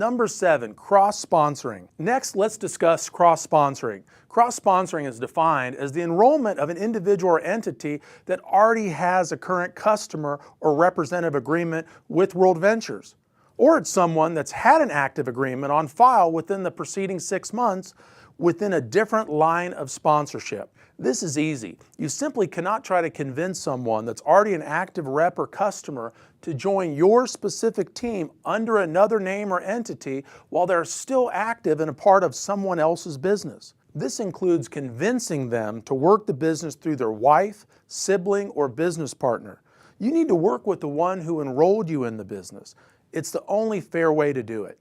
Number 7, cross-sponsoring. Next, let's discuss cross-sponsoring. Cross-sponsoring is defined as the enrollment of an individual or entity that already has a current customer or representative agreement with World Ventures. Or it's someone that's had an active agreement on file within the preceding 6 months within a different line of sponsorship. This is easy. You simply cannot try to convince someone that's already an active rep or customer to join your specific team under another name or entity while they're still active and a part of someone else's business. This includes convincing them to work the business through their wife, sibling, or business partner. You need to work with the one who enrolled you in the business. It's the only fair way to do it.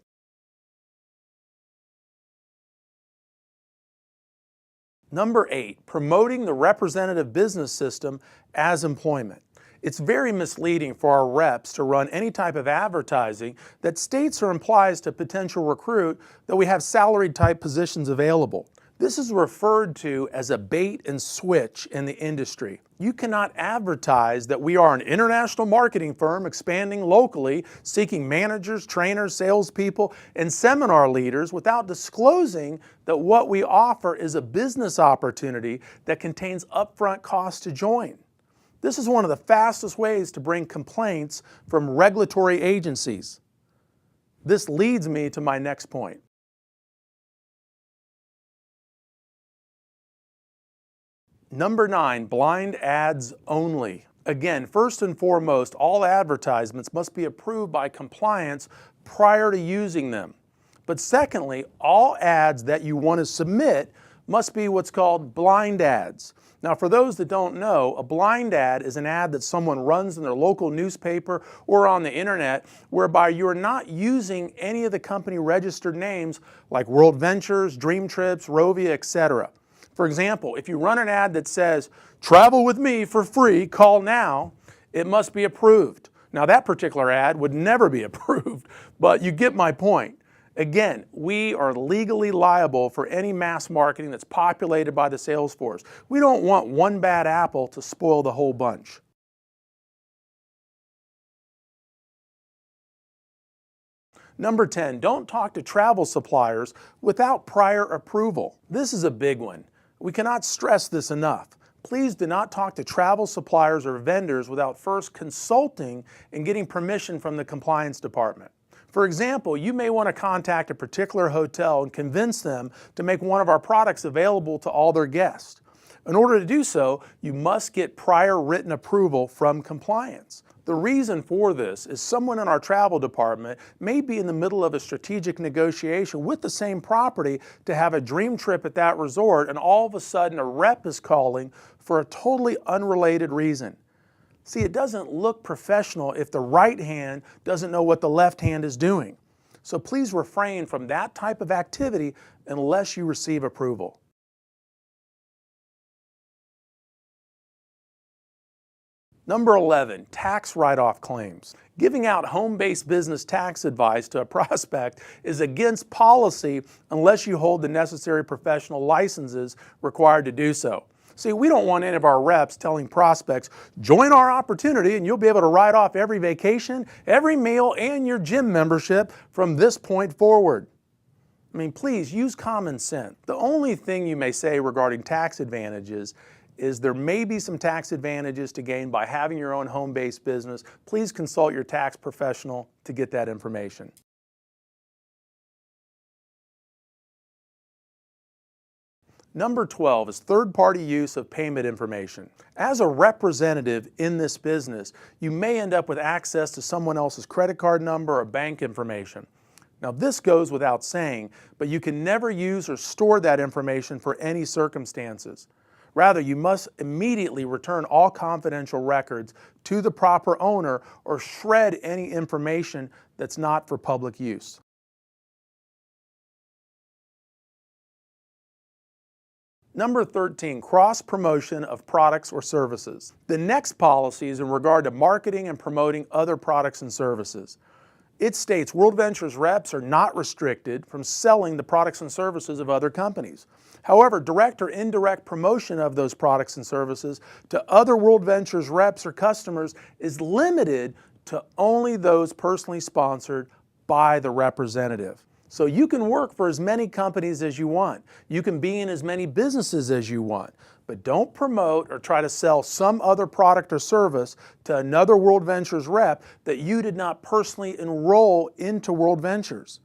Number 8, promoting the representative business system as employment. It's very misleading for our reps to run any type of advertising that states or implies to potential recruit that we have salaried type positions available. This is referred to as a bait and switch in the industry. You cannot advertise that we are an international marketing firm expanding locally, seeking managers, trainers, salespeople, and seminar leaders without disclosing that what we offer is a business opportunity that contains upfront costs to join. This is one of the fastest ways to bring complaints from regulatory agencies. This leads me to my next point. Number 9, blind ads only. Again, first and foremost, all advertisements must be approved by compliance prior to using them. But secondly, all ads that you want to submit must be what's called blind ads. Now, for those that don't know, a blind ad is an ad that someone runs in their local newspaper or on the internet whereby you're not using any of the company registered names like World Ventures, Dream Trips, Rovia, etc. For example, if you run an ad that says, "Travel with me for free, call now," it must be approved. Now, that particular ad would never be approved, but you get my point. Again, we are legally liable for any mass marketing that's populated by the sales force. We don't want one bad apple to spoil the whole bunch. Number 10, don't talk to travel suppliers without prior approval. This is a big one. We cannot stress this enough. Please do not talk to travel suppliers or vendors without first consulting and getting permission from the compliance department. For example, you may want to contact a particular hotel and convince them to make one of our products available to all their guests. In order to do so, you must get prior written approval from compliance. The reason for this is someone in our travel department may be in the middle of a strategic negotiation with the same property to have a dream trip at that resort, and all of a sudden a rep is calling for a totally unrelated reason. See, it doesn't look professional if the right hand doesn't know what the left hand is doing. So please refrain from that type of activity unless you receive approval. Number 11, tax write-off claims. Giving out home-based business tax advice to a prospect is against policy unless you hold the necessary professional licenses required to do so. See, we don't want any of our reps telling prospects, "Join our opportunity and you'll be able to write off every vacation, every meal, and your gym membership from this point forward." I mean, please use common sense. The only thing you may say regarding tax advantages is there may be some tax advantages to gain by having your own home-based business. Please consult your tax professional to get that information. Number 12 is third-party use of payment information. As a representative in this business, you may end up with access to someone else's credit card number or bank information. Now, this goes without saying, but you can never use or store that information for any circumstances. Rather, you must immediately return all confidential records to the proper owner or shred any information that's not for public use. Number 13, cross-promotion of products or services. The next policy is in regard to marketing and promoting other products and services. It states World Ventures reps are not restricted from selling the products and services of other companies. However, direct or indirect promotion of those products and services to other World Ventures reps or customers is limited to only those personally sponsored by the representative. So you can work for as many companies as you want. You can be in as many businesses as you want. But don't promote or try to sell some other product or service to another World Ventures rep that you did not personally enroll into World Ventures.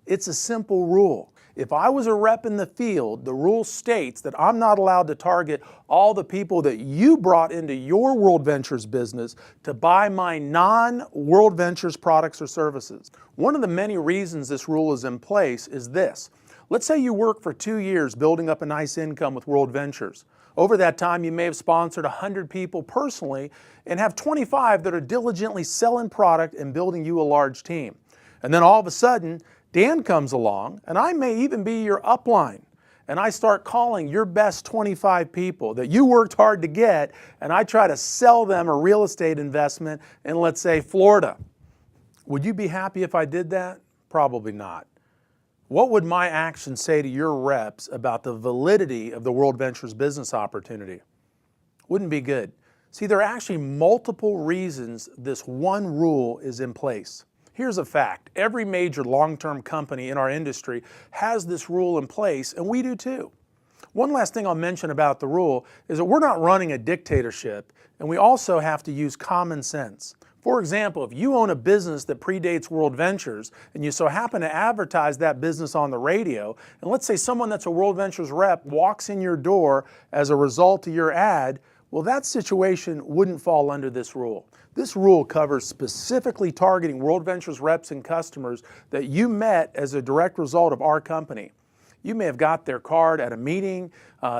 It's a simple rule. If I was a rep in the field, the rule states that I'm not allowed to target all the people that you brought into your World Ventures business to buy my non-World Ventures products or services. One of the many reasons this rule is in place is this. Let's say you work for 2 years building up a nice income with World Ventures. Over that time, you may have sponsored 100 people personally and have 25 that are diligently selling product and building you a large team. And then all of a sudden, Dan comes along, and I may even be your upline, and I start calling your best 25 people that you worked hard to get, and I try to sell them a real estate investment in, let's say, Florida. Would you be happy if I did that? Probably not. What would my actions say to your reps about the validity of the World Ventures business opportunity? Wouldn't be good. See, there are actually multiple reasons this one rule is in place. Here's a fact. Every major long-term company in our industry has this rule in place, and we do too. One last thing I'll mention about the rule is that we're not running a dictatorship, and we also have to use common sense. For example, if you own a business that predates World Ventures and you so happen to advertise that business on the radio, and let's say someone that's a World Ventures rep walks in your door as a result of your ad, well, that situation wouldn't fall under this rule. This rule covers specifically targeting World Ventures reps and customers that you met as a direct result of our company. You may have got their card at a meeting.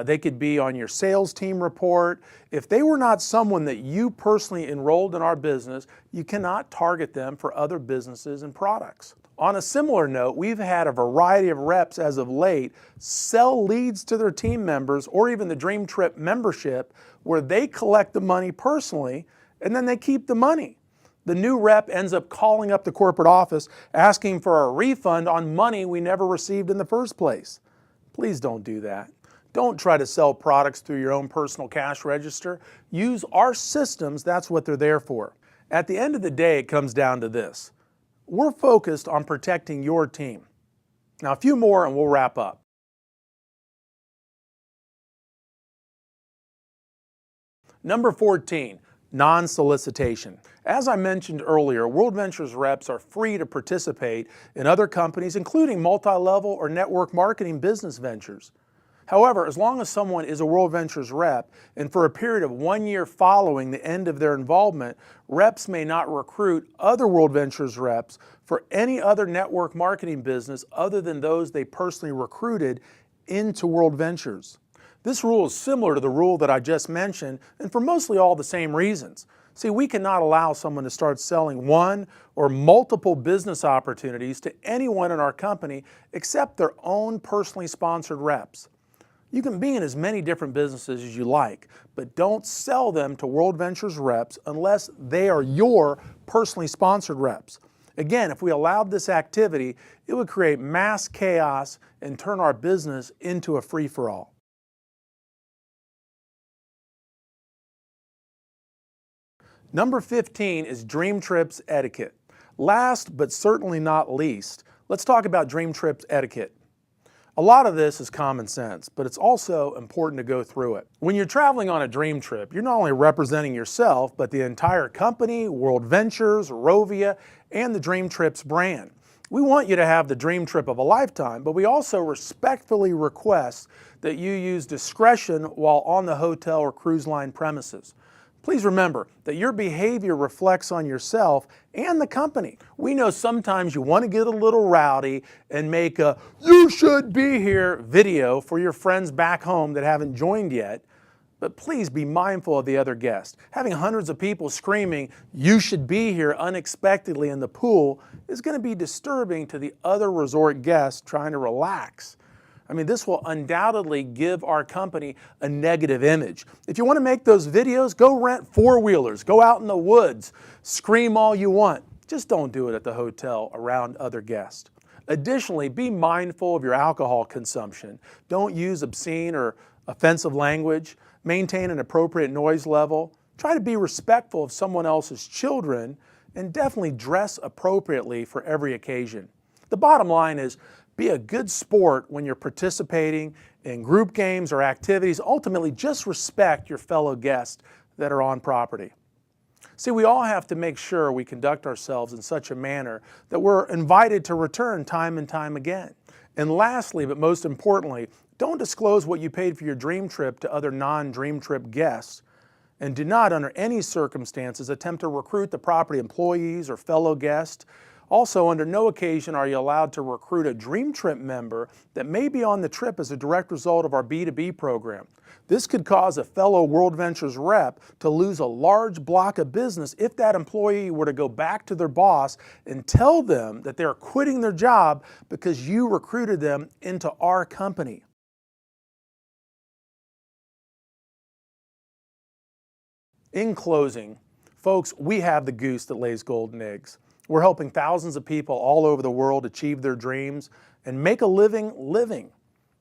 They could be on your sales team report. If they were not someone that you personally enrolled in our business, you cannot target them for other businesses and products. On a similar note, we've had a variety of reps as of late sell leads to their team members or even the Dream Trip membership where they collect the money personally and then they keep the money. The new rep ends up calling up the corporate office asking for a refund on money we never received in the first place. Please don't do that. Don't try to sell products through your own personal cash register. Use our systems, that's what they're there for. At the end of the day, it comes down to this. We're focused on protecting your team. Now, a few more and we'll wrap up. Number 14. Non-solicitation. As I mentioned earlier, World Ventures reps are free to participate in other companies, including multi-level or network marketing business ventures. However, as long as someone is a World Ventures rep, and for a period of 1 year following the end of their involvement, reps may not recruit other World Ventures reps for any other network marketing business other than those they personally recruited into World Ventures. This rule is similar to the rule that I just mentioned, and for mostly all the same reasons. See, we cannot allow someone to start selling one or multiple business opportunities to anyone in our company except their own personally sponsored reps. You can be in as many different businesses as you like, but don't sell them to World Ventures reps unless they are your personally sponsored reps. Again, if we allowed this activity, it would create mass chaos and turn our business into a free-for-all. Number 15 is Dream Trips etiquette. Last but certainly not least, let's talk about Dream Trips etiquette. A lot of this is common sense, but it's also important to go through it. When you're traveling on a dream trip, you're not only representing yourself, but the entire company, World Ventures, Rovia, and the Dream Trips brand. We want you to have the dream trip of a lifetime, but we also respectfully request that you use discretion while on the hotel or cruise line premises. Please remember that your behavior reflects on yourself and the company. We know sometimes you want to get a little rowdy and make a "you should be here" video for your friends back home that haven't joined yet, but please be mindful of the other guests. Having hundreds of people screaming "you should be here" unexpectedly in the pool is going to be disturbing to the other resort guests trying to relax. I mean, this will undoubtedly give our company a negative image. If you want to make those videos, go rent four-wheelers, go out in the woods, scream all you want. Just don't do it at the hotel around other guests. Additionally, be mindful of your alcohol consumption. Don't use obscene or offensive language. Maintain an appropriate noise level. Try to be respectful of someone else's children. and definitely dress appropriately for every occasion. The bottom line is, be a good sport when you're participating in group games or activities. Ultimately, just respect your fellow guests that are on property. See, we all have to make sure we conduct ourselves in such a manner that we're invited to return time and time again. And lastly, but most importantly, don't disclose what you paid for your dream trip to other non-dream trip guests. And do not, under any circumstances, attempt to recruit the property employees or fellow guests. Also, under no occasion are you allowed to recruit a Dream Trip member that may be on the trip as a direct result of our B2B program. This could cause a fellow World Ventures rep to lose a large block of business if that employee were to go back to their boss and tell them that they're quitting their job because you recruited them into our company. In closing, folks, we have the goose that lays golden eggs. We're helping thousands of people all over the world achieve their dreams and make a living living.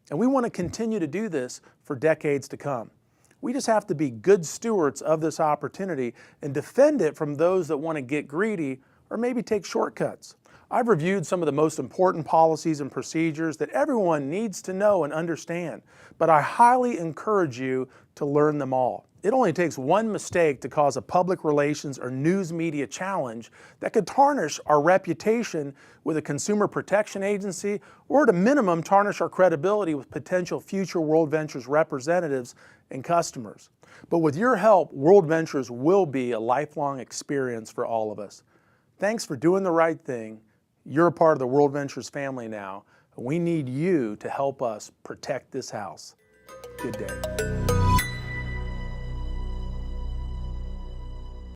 And we want to continue to do this for decades to come. We just have to be good stewards of this opportunity and defend it from those that want to get greedy or maybe take shortcuts. I've reviewed some of the most important policies and procedures that everyone needs to know and understand, but I highly encourage you to learn them all. It only takes one mistake to cause a public relations or news media challenge that could tarnish our reputation with a consumer protection agency, or at a minimum tarnish our credibility with potential future World Ventures representatives and customers. But with your help, World Ventures will be a lifelong experience for all of us. Thanks for doing the right thing. You're a part of the World Ventures family now. We need you to help us protect this house. Good day.